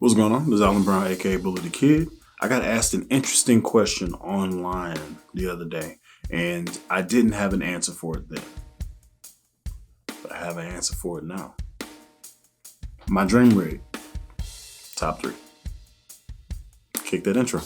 What's going on? This is Alan Brown, aka Bully the Kid. I got asked an interesting question online the other day, and I didn't have an answer for it then. But I have an answer for it now. My dream rig. Top 3. Kick that intro.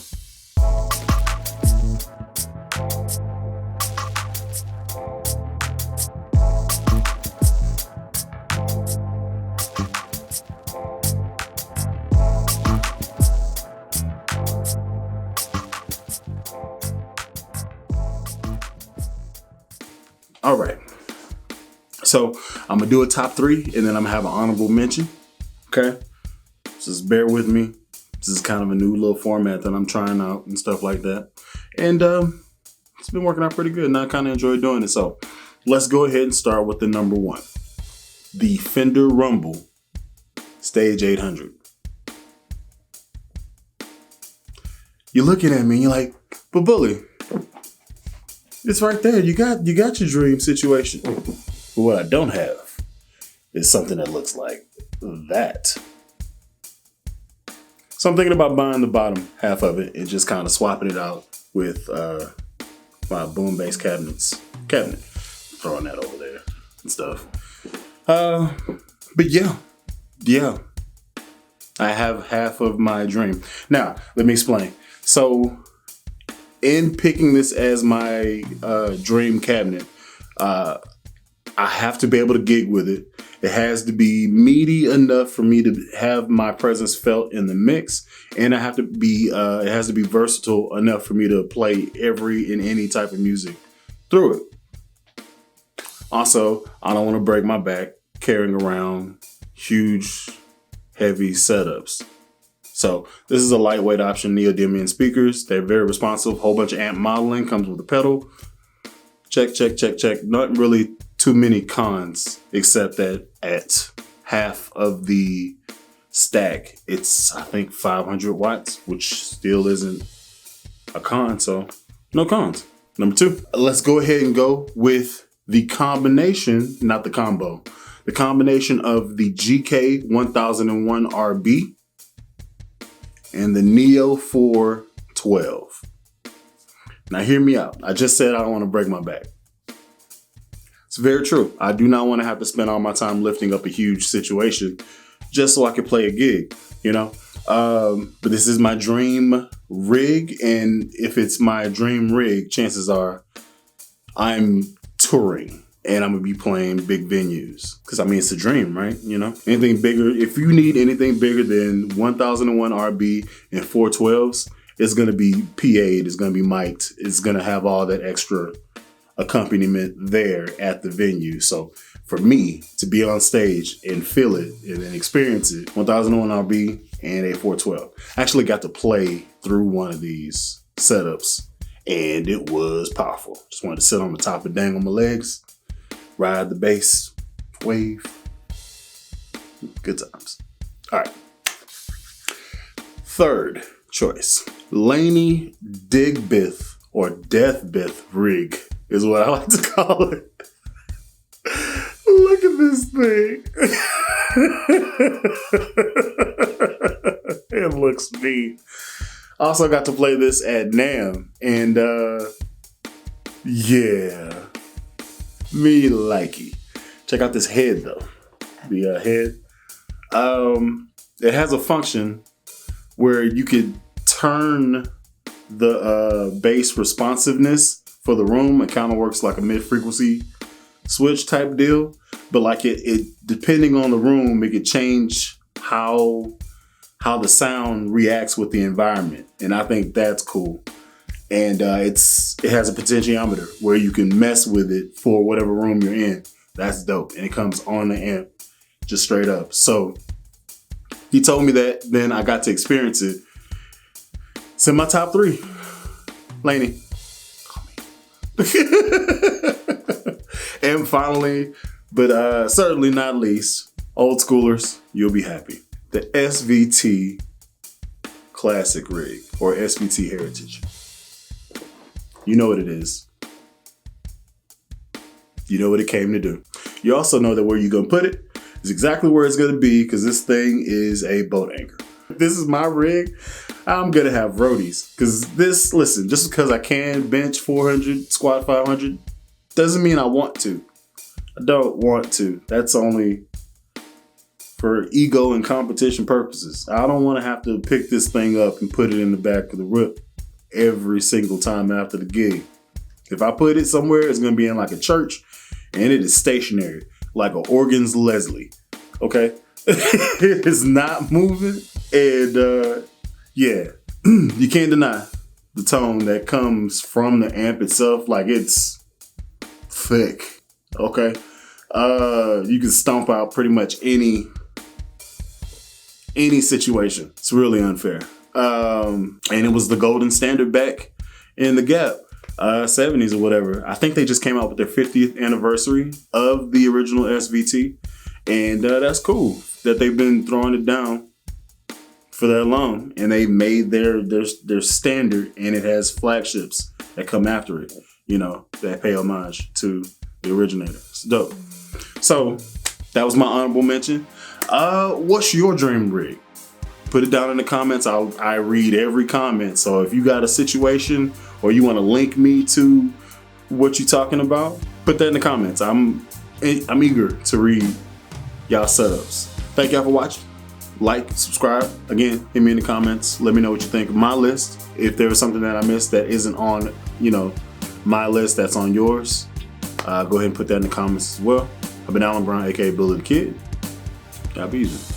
All right, so I'm gonna do a top 3 and then I'm gonna have an honorable mention. Okay, so just bear with me. This is kind of a new little format that I'm trying out and stuff like that, and it's been working out pretty good and I kind of enjoy doing it. So let's go ahead and start with the number 1, the Fender Rumble Stage 800. You're looking at me and you're like, but Bully, it's right there. You got your dream situation. But what I don't have is something that looks like that. So I'm thinking about buying the bottom half of it and just kind of swapping it out with my boom bass cabinet. Throwing that over there and stuff. But yeah. I have half of my dream. Now, let me explain. So in picking this as my dream cabinet, I have to be able to gig with it. It has to be meaty enough for me to have my presence felt in the mix, and it has to be versatile enough for me to play every and any type of music through it. Also, I don't want to break my back carrying around huge, heavy setups. So this is a lightweight option, neodymium speakers. They're very responsive. Whole bunch of amp modeling, comes with a pedal. Check. Not really too many cons, except that at half of the stack, it's I think 500 watts, which still isn't a con. So no cons. Number 2, let's go ahead and go with the combination, not the combo. The combination of the GK 1001 RB and the Neo 412. Now hear me out. I just said I don't want to break my back. It's very true. I do not want to have to spend all my time lifting up a huge situation just so I can play a gig, you know? But this is my dream rig, and if it's my dream rig, chances are I'm touring. And I'm gonna be playing big venues. Cause I mean, it's a dream, right? You know, anything bigger, if you need anything bigger than 1001 RB and 412s, it's gonna be PA'd, it's gonna be mic'd, it's gonna have all that extra accompaniment there at the venue. So for me to be on stage and feel it and then experience it, 1001 RB and a 412. I actually got to play through one of these setups and it was powerful. Just wanted to sit on the top and dangle my legs. Ride the bass wave. Good times. All right. 3rd choice. Laney digbeth or deathbeth rig is what I like to call it. Look at this thing. It looks mean. Also got to play this at NAMM and yeah. Me likey. Check out this head though. The head. It has a function where you could turn the bass responsiveness for the room. It kind of works like a mid-frequency switch type deal. But like it depending on the room, it could change how the sound reacts with the environment. And I think that's cool. And it has a potentiometer where you can mess with it for whatever room you're in. That's dope. And it comes on the amp just straight up. So he told me that, then I got to experience it. It's in my top 3. Laney. Call me. And finally, but certainly not least, old schoolers, you'll be happy. The SVT Classic Rig or SVT Heritage. You know what it is. You know what it came to do. You also know that where you're going to put it is exactly where it's going to be, because this thing is a boat anchor. this is my rig, I'm gonna have roadies. Cause this, listen, just because I can bench 400, squat 500, doesn't mean I want to. I don't want to. That's only for ego and competition purposes. I don't want to have to pick this thing up and put it in the back of the whip every single time after the gig. If I put it somewhere, it's going to be in like a church and it is stationary, like an organ's Leslie. Okay? It is not moving. And yeah, you can't deny the tone that comes from the amp itself. Like, it's thick. Okay? You can stomp out pretty much any situation. It's really unfair. And it was the golden standard back in the Gap 70s or whatever. I think they just came out with their 50th anniversary of the original SVT, and that's cool that they've been throwing it down for that long, and they made their standard, and it has flagships that come after it, you know, that pay homage to the originator. It's dope. So that was my honorable mention. What's your dream rig? Put it down in the comments. I read every comment. So if you got a situation or you want to link me to what you're talking about, put that in the comments. I'm eager to read y'all setups. Thank y'all for watching. Like, subscribe. Again, hit me in the comments. Let me know what you think of my list. If there was something that I missed that isn't on, you know, my list that's on yours, go ahead and put that in the comments as well. I've been Alan Brown, aka Billy the Kid. Y'all be easy.